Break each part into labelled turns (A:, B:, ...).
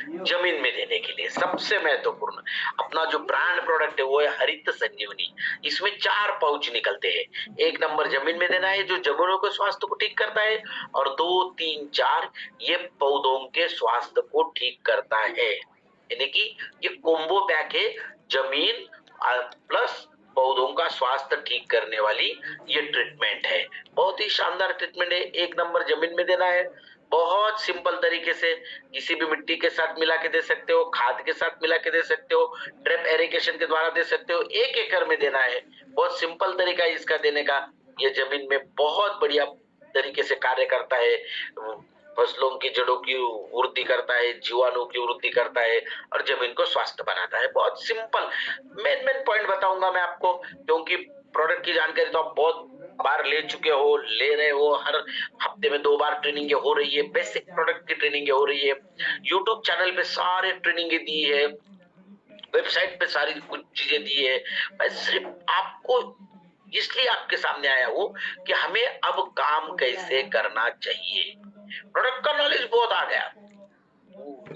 A: जमीन में देने के लिए सबसे महत्वपूर्ण अपना जो ब्रांड प्रोडक्ट है वो है हरित संजीवनी। इसमें 4 पाउच निकलते हैं। 1 नंबर जमीन में देना है जो जमीनों के स्वास्थ्य को ठीक करता है, और 2, 3, 4 ये पौधों के स्वास्थ्य को ठीक करता है। यानी कि ये कोम्बो पैक है, जमीन प्लस पौधों का स्वास्थ्य ठीक करने वाली ये ट्रीटमेंट है। बहुत ही शानदार ट्रीटमेंट है। 1 नंबर जमीन में देना है, बहुत सिंपल तरीके से किसी भी मिट्टी के साथ मिला के दे सकते हो, खाद के साथ मिला के दे सकते हो, ड्रिप इरिगेशन के द्वारा दे सकते हो। 1 एकड़ में देना है, बहुत सिंपल तरीका है इसका देने का। ये जमीन में बहुत बढ़िया तरीके से कार्य करता है, फसलों की जड़ों की वृद्धि करता है, जीवाणु की वृद्धि करता है और जमीन को स्वस्थ बनाता है। बहुत सिंपल मेन पॉइंट बताऊंगा मैं आपको, क्योंकि प्रोडक्ट की जानकारी तो आप बहुत बार ले चुके हो, ले रहे हो। हर हफ्ते में 2 बार ट्रेनिंग हो रही है, बेसिक प्रोडक्ट की ट्रेनिंग हो रही है। यूट्यूब चैनल पे सारे ट्रेनिंग दी है, वेबसाइट पे सारी कुछ चीजें दी है। मैं सिर्फ आपको इसलिए आपके सामने आया हूं कि हमें अब काम कैसे करना चाहिए। प्रोडक्ट का नॉलेज बहुत आ गया,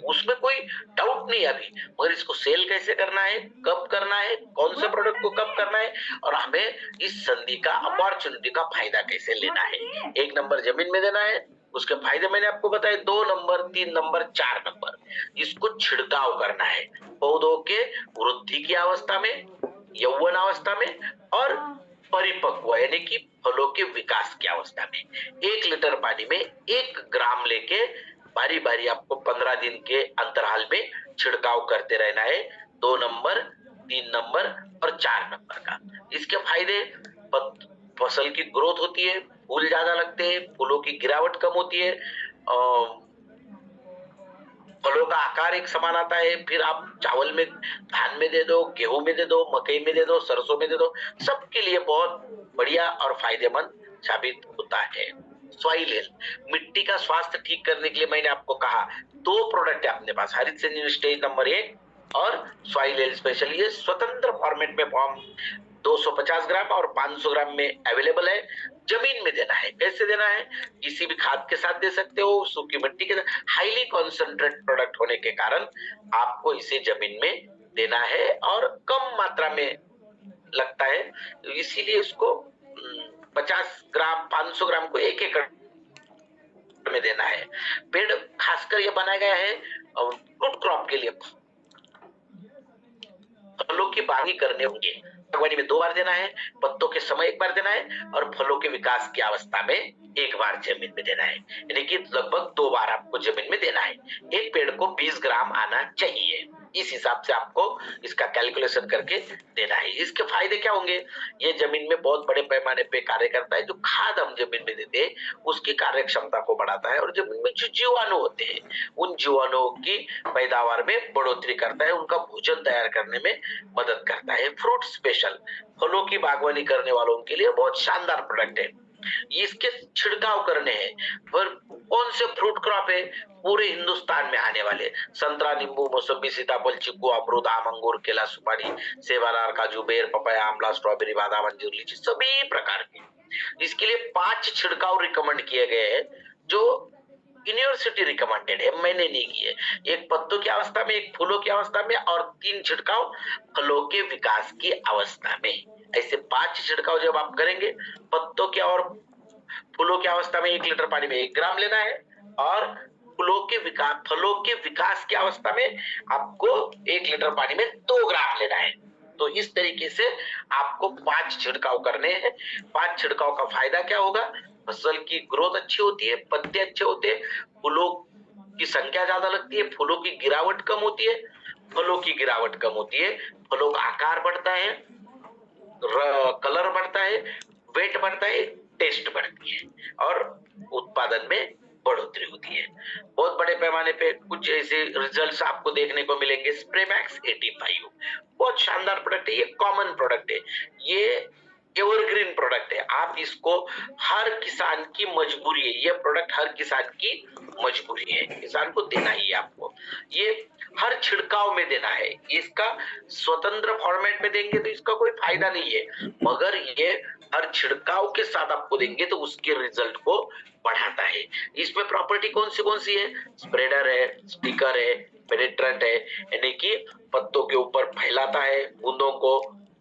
A: उसमें कोई डाउट नहीं अभी, मगर इसको सेल कैसे करना है, कब करना है, कौन से प्रोडक्ट को कब करना है, और हमें इस संधि का अपॉर्चुनिटी का फायदा कैसे लेना है। 1 नंबर जमीन में देना है, उसके फायदे मैंने आपको बताए। 2 नंबर, 3 नंबर, 4 नंबर इसको छिड़काव करना है पौधों के वृद्धि की अवस्था में, यौवन अवस्था में और परिपक्व यानी कि फलों के विकास की अवस्था में। 1 लीटर पानी में 1 ग्राम लेके बारी बारी आपको 15 दिन के अंतराल में छिड़काव करते रहना है। 2 नंबर, 3 नंबर और 4 नंबर का। इसके फायदे, फसल की ग्रोथ होती है, फूल ज्यादा लगते हैं, फूलों की गिरावट कम होती है, फलों का आकार एक समान आता है। फिर आप चावल में, धान में दे दो, गेहूं में दे दो, मकई में दे दो, सरसों में दे दो, सबके लिए बहुत बढ़िया और फायदेमंद साबित होता है। सॉइल हेल्थ, मिट्टी का स्वास्थ्य ठीक करने के लिए मैंने आपको कहा 2 प्रोडक्ट है अपने पास, हरित संजीवनी स्टेज नंबर 1 और सॉइल हेल्थ स्पेशल। ये स्वतंत्र फॉर्मेट में फॉर्म 250 ग्राम और 500 ग्राम में अवेलेबल है। जमीन में देना है, कैसे देना है, किसी भी खाद के साथ दे सकते हो, सूखी मिट्टी के साथ। हाईली कॉन्सेंट्रेट प्रोडक्ट होने के कारण आपको इसे जमीन में देना है और कम मात्रा में लगता है, तो इसीलिए इसको 50 ग्राम 500 ग्राम को 1 एकड़ में देना है। पेड़ खासकर ये बनाया गया है फ्रूट क्रॉप के लिए, फलों की बागी करने होंगे। बागवानी में 2 बार देना है, पत्तों के समय 1 बार देना है और फलों के विकास की अवस्था में 1 बार जमीन में देना है। यानी कि लगभग 2 बार आपको जमीन में देना है। एक पेड़ को 20 ग्राम आना चाहिए, इस हिसाब से आपको इसका कैलकुलेशन करके देना है। इसके फायदे क्या होंगे, ये जमीन में बहुत बड़े पैमाने पे कार्य करता है। जो खाद हम जमीन में देते हैं उसकी कार्य क्षमता को बढ़ाता है और जमीन में जो जीवाणु होते हैं उन जीवाणुओं की पैदावार में बढ़ोतरी करता है, उनका भोजन तैयार करने में मदद करता है। फ्रूट स्पेशल, फलों की बागवानी करने वालों के लिए बहुत शानदार प्रोडक्ट है। इसके छिड़काव करने हैं पर कौन से फ्रूट क्रॉप है पूरे हिंदुस्तान में आने वाले, संतरा, नींबू, मौसम्बी, सीताफल, चीकू, अमरूद, आम, अंगूर, केला, सुपारी, सेब, अनार, काजू, बेर, पपाया, आंवला, स्ट्रॉबेरी, बादाम, अंजीर, लीची, सभी प्रकार के। इसके लिए 5 छिड़काव रिकमेंड किए गए हैं जो यूनिवर्सिटी रिकमेंडेड है, मैंने नहीं किए। 1 पत्तों की अवस्था में, 1 फूलों की अवस्था में और 3 छिड़काव फलों के विकास की अवस्था में। ऐसे 5 छिड़काव जब आप करेंगे, पत्तों के और फूलों की अवस्था में 1 लीटर पानी में 1 ग्राम लेना है और फलों के विकास की अवस्था में आपको 1 लीटर पानी में 2 ग्राम लेना है। तो इस तरीके से आपको 5 छिड़काव करने हैं। 5 छिड़काव का फायदा क्या होगा, फसल की ग्रोथ अच्छी होती है, पत्ते अच्छे होते हैं, फूलों की संख्या ज्यादा लगती है, फूलों की गिरावट कम होती है, फलों की गिरावट कम होती है, फलों का आकार बढ़ता है, कलर बढ़ता है, वेट बढ़ता है, टेस्ट बढ़ती है और उत्पादन में बढ़ोतरी होती है। बहुत बड़े पैमाने पे कुछ ऐसे रिजल्ट्स आपको देखने को मिलेंगे। स्प्रेमैक्स 85 बहुत शानदार प्रोडक्ट है, ये कॉमन प्रोडक्ट है, ये एवरग्रीन प्रोडक्ट है। आप इसको, हर किसान की मजबूरी है, ये प्रोडक्ट हर किसान की मजबूरी है, किसान को देना ही है आपको। ये हर छिड़काव में देना है, इसका स्वतंत्र फॉर्मेट में देंगे तो इसका कोई फायदा नहीं है, मगर ये हर छिड़काव के साथ आपको देंगे तो उसके रिजल्ट को बढ़ाता है। इसमें प्रॉपर्टी कौन सी है, स्प्रेडर है, स्टिकर है, पेनिट्रेंट है, यानी कि पत्तों के ऊपर फैलाता है, बूंदों को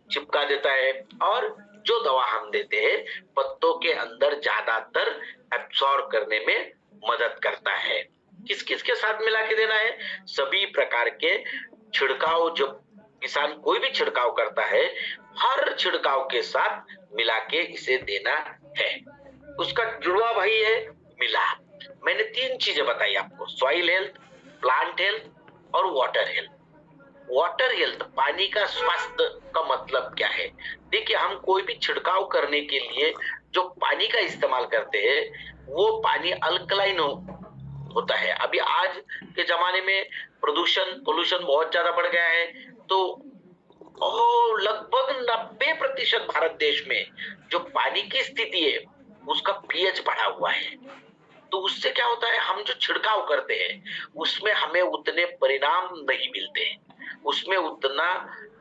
A: चिपका देता है, और जो दवा हम देते हैं पत्तों के अंदर ज्यादातर एब्सॉर्ब करने में मदद करता है। किस किस के साथ मिला के देना है? सभी प्रकार के छिड़काव, जब किसान कोई भी छिड़काव करता है हर छिड़काव के साथ मिला के इसे देना है। उसका जुड़वा भाई है मिलाप। मैंने 3 चीजें बताई आपको, सॉइल हेल्थ, प्लांट हेल्थ और वाटर हेल्थ। वाटर हेल्थ, पानी का स्वास्थ्य का मतलब क्या है? देखिए, हम कोई भी छिड़काव करने के लिए जो पानी का इस्तेमाल करते हैं वो पानी अल्कलाइन होता है। अभी आज के जमाने में पोल्यूशन बहुत ज्यादा बढ़ गया है, तो लगभग 90% भारत देश में जो पानी की स्थिति है उसका पीएच बढ़ा हुआ है। तो उससे क्या होता है, हम जो छिड़काव करते हैं उसमें हमें उतने परिणाम नहीं मिलते, उसमें उतना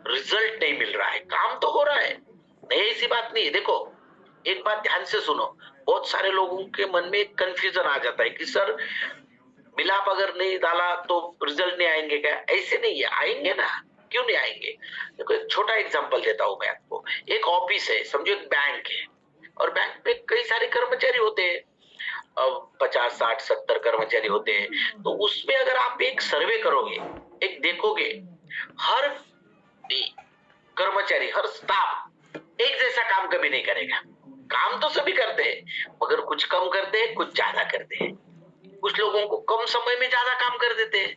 A: रिजल्ट नहीं मिल रहा है। काम तो हो रहा है, नहीं ऐसी बात नहीं है। देखो, एक बात ध्यान से सुनो, बहुत सारे लोगों के मन में एक कंफ्यूजन आ जाता है कि सर मिलाप अगर नहीं डाला तो रिजल्ट नहीं आएंगे क्या? ऐसे नहीं है, आएंगे ना, क्यों नहीं आएंगे? देखो, एक छोटा एग्जांपल देता हूं मैं आपको। एक ऑफिस है, समझो एक बैंक है, और बैंक में कई सारे कर्मचारी होते हैं, 50, 60, 70 कर्मचारी होते हैं। तो उसमें अगर आप एक सर्वे करोगे, एक देखोगे, हर कर्मचारी, हर स्टाफ एक जैसा काम कभी नहीं करेगा। काम तो सभी करते हैं, मगर कुछ कम करते हैं, कुछ ज्यादा करते हैं। कुछ लोगों को कम समय में ज्यादा काम कर देते हैं,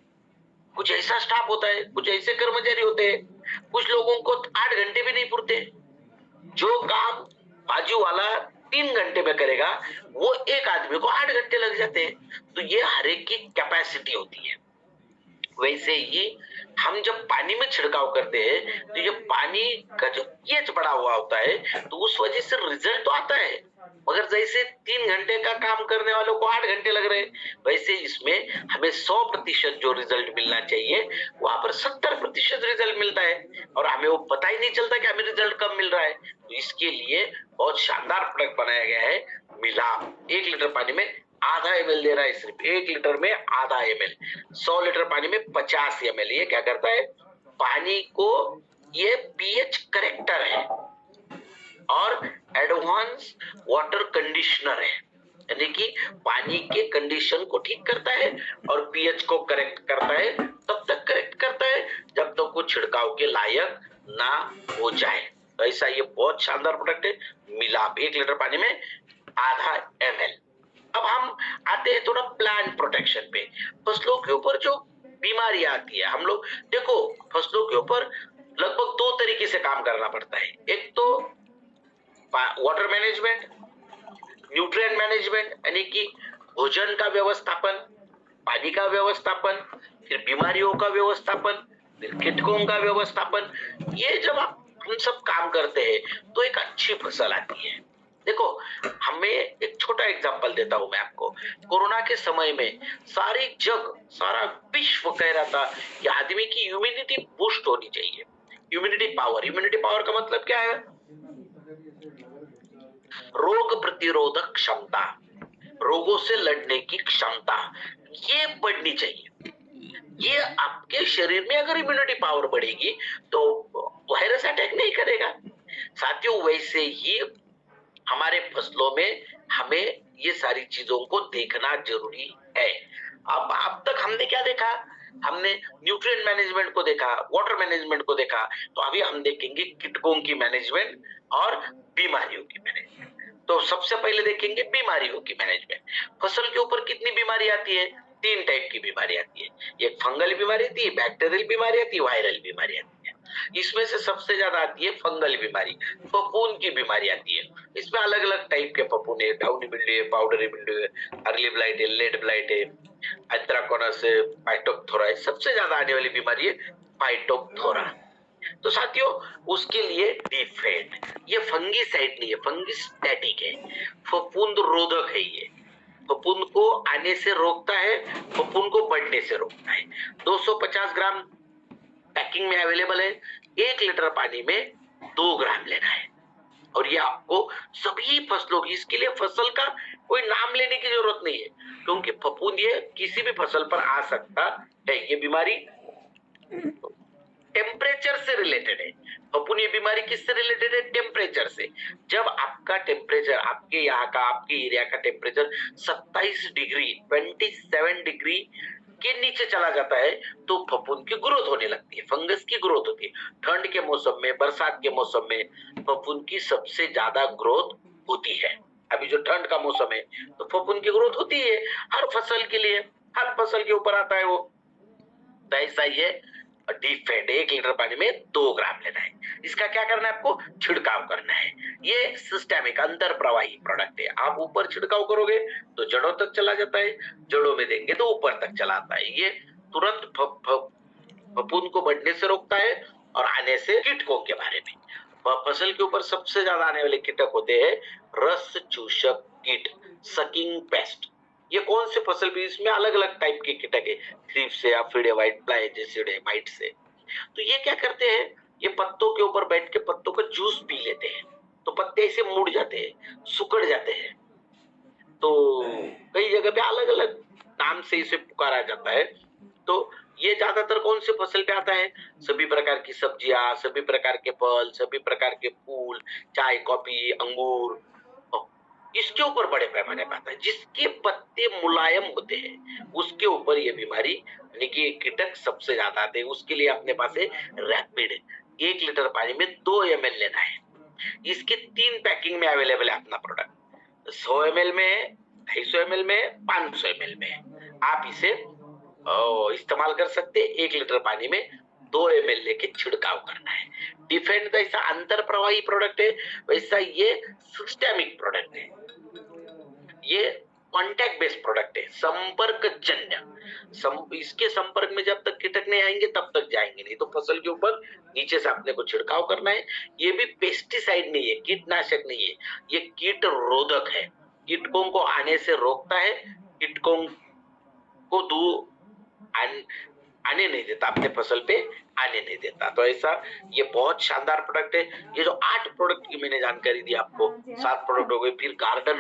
A: कुछ ऐसा स्टाफ होता है, कुछ ऐसे कर्मचारी होते हैं, कुछ लोगों को 8 घंटे भी नहीं पुरते। जो काम बाजू वाला 3 घंटे में करेगा वो एक आदमी को 8 घंटे लग जाते हैं। तो ये हर एक की कैपेसिटी होती है। वैसे ही हम जब पानी में छिड़काव करते हैं तो ये पानी का जो पीएच बढ़ा हुआ होता है तो उस वजह से रिजल्ट तो आता है, मगर जैसे 3 घंटे का काम करने वालों को 8 घंटे लग रहे हैं, वैसे इसमें हमें 100% जो रिजल्ट मिलना चाहिए वहां पर 70% रिजल्ट मिलता है, और हमें वो पता ही नहीं चलता कि हमें रिजल्ट कब मिल रहा है। तो इसके लिए बहुत शानदार प्रोडक्ट बनाया गया है मिलाप। 1 लीटर पानी में आधा ml दे रहा है, सिर्फ 1 लीटर में आधा ml। 100 लीटर पानी में 50 ml। ये क्या करता है, पानी को, ये पीएच करेक्टर है और एडवांस वाटर कंडीशनर है, यानी कि पानी के कंडीशन को ठीक करता है और पीएच को करेक्ट करता है। तब तक करेक्ट करता है जब तक वो छिड़काव के लायक ना हो जाए। तो ऐसा ये बहुत शानदार प्रोडक्ट है मिलाप, 1 लीटर पानी में आधा ml। अब हम आते हैं थोड़ा प्लांट प्रोटेक्शन पे। फसलों के ऊपर जो बीमारियां आती है, हम लोग देखो फसलों के ऊपर लगभग 2 तरीके से काम करना पड़ता है। एक तो वाटर मैनेजमेंट, न्यूट्रिएंट मैनेजमेंट, यानी कि भोजन का व्यवस्थापन, पानी का व्यवस्थापन, फिर बीमारियों का व्यवस्थापन, फिर कीटकों का व्यवस्थापन। ये जब हम सब काम करते हैं तो एक अच्छी फसल आती है। देखो, हमें एक छोटा एग्जांपल देता हूं मैं आपको। कोरोना के समय में सारा विश्व कह रहा था कि आदमी की इम्यूनिटी बूस्ट होनी चाहिए। इम्यूनिटी पावर का मतलब क्या है? रोग प्रतिरोधक क्षमता, रोगों से लड़ने की क्षमता, ये बढ़नी चाहिए। ये आपके शरीर में अगर इम्यूनिटी पावर बढ़ेगी तो वायरस अटैक नहीं करेगा। साथियों, वैसे ही हमारे फसलों में हमें ये सारी चीजों को देखना जरूरी है। अब तक हमने क्या देखा? हमने न्यूट्रिएंट मैनेजमेंट को देखा, वाटर मैनेजमेंट को देखा, तो अभी हम देखेंगे कीटकों की मैनेजमेंट और बीमारियों की मैनेजमेंट। तो सबसे पहले देखेंगे बीमारियों की मैनेजमेंट। फसल के ऊपर कितनी बीमारी आती है? 3 टाइप की बीमारी आती है। एक फंगल बीमारी आती है, बैक्टीरियल बीमारी आती है, वायरल बीमारी आती है। इसमें से सबसे ज्यादा आती है फंगल बीमारी, फफूंद की बीमारी आती है। इसमें अलग अलग टाइप के फफूंद है, डाउनी मिल्ड्यू है, पाउडरी मिल्ड्यू है, अर्ली ब्लाइट है, लेट ब्लाइट है, एंथ्राकोनस है, फाइटोप्थोरा है। सबसे ज्यादा आने वाली बीमारी है फाइटोप्थोरा। तो साथियों, उसके लिए डिफेंड, ये फंगीसाइड नहीं है, फंगिस्टैटिक है, फफूंद रोधक है। ये फफूंद को आने से रोकता है, फफूंद को बढ़ने से रोकता है। 250 ग्राम पैकिंग में अवेलेबल है। 1 लीटर पानी में 2 ग्राम लेना है। और ये आपको सभी फसलों की, इसके लिए फसल का कोई नाम लेने की जरूरत नहीं है, क्योंकि फफूंद ये किसी भी फसल पर आ सकता है। ये बीमारी टेम्परेचर से रिलेटेड है। फफूंद ये बीमारी किससे रिलेटेड है? टेम्परेचर से। जब आपका टेम्परेचर, आपके यहाँ का, आपके एरिया का टेम्परेचर 27 डिग्री 27 डिग्री के नीचे चला जाता है तो फफूंद की ग्रोथ होने लगती है, फंगस की ग्रोथ होती है। ठंड के मौसम में, बरसात के मौसम में फफूंद की सबसे ज्यादा ग्रोथ होती है। अभी जो ठंड का मौसम है तो फफूंद की ग्रोथ होती है हर फसल के लिए, हर फसल के ऊपर आता है वो। तो ऐसा ही है, डिफेंड 1 लीटर पानी में 2 ग्राम लेना है। इसका क्या करना है? आपको छिड़काव करना है। ये सिस्टेमिक अंतर प्रवाही प्रोडक्ट है। आप ऊपर छिड़काव करोगे तो जड़ों तक चला जाता है, जड़ों में देंगे तो ऊपर तक चला आता है। ये तुरंत फफूंद को बढ़ने से रोकता है और आने से कीटकों के बारे में। फसल के ऊपर सबसे ज्यादा आने वाले कीटक होते हैं रस चूषक कीट, सकिंग पेस्ट। ये कौन से फसल भी, इसमें अलग अलग टाइप के कीटक है, थ्रिप्स से, aphid, white fly, jassid, might say. तो ये क्या करते हैं? ये पत्तों के ऊपर बैठ के पत्तों का जूस पी लेते हैं, तो पत्ते ऐसे मुड़ जाते हैं, सुकड़ जाते हैं। तो कई जगह पे अलग अलग नाम से इसे पुकारा जाता है। तो ये ज्यादातर कौन से फसल पे आता है? सभी प्रकार की सब्जियां, सभी प्रकार के फल, सभी प्रकार के फूल, चाय, कॉफी, अंगूर, इसके ऊपर बड़े पैमाने पर आता है। जिसके पत्ते मुलायम होते हैं उसके ऊपर ये बीमारी यानी कि कीटक सबसे ज्यादा आते हैं। उसके लिए अपने पास है रैपिड। 1 लीटर पानी में 2 ml लेना है। इसके 3 पैकिंग में अवेलेबल है अपना प्रोडक्ट। 100 ml में, 250 ml में, 500 ml में। आप इसे इस्तेमाल कर सकते हैं। 1 लीटर पानी में 2 ml लेके छिड़काव करना है। डिफेंड जैसा अंतर प्रवाही प्रोडक्ट है, वैसा ये सिस्टेमिक प्रोडक्ट है। ये कॉन्टैक्ट बेस्ड प्रोडक्ट है, संपर्क जन्य। इसके संपर्क में जब तक कीटक नहीं आएंगे तब तक जाएंगे नहीं। तो फसल के ऊपर नीचे से आपने को छिड़काव करना है। ये भी पेस्टिसाइड नहीं है, कीटनाशक नहीं है, ये कीट रोधक है। कीटकों को आने से रोकता है, कीटकों को आने नहीं देता, अपने फसल पे आने नहीं देता। तो ऐसा ये बहुत शानदार प्रोडक्ट है। ये जो 8 प्रोडक्ट की मैंने जानकारी दी आपको, 7 प्रोडक्ट हो गए। फिर गार्डन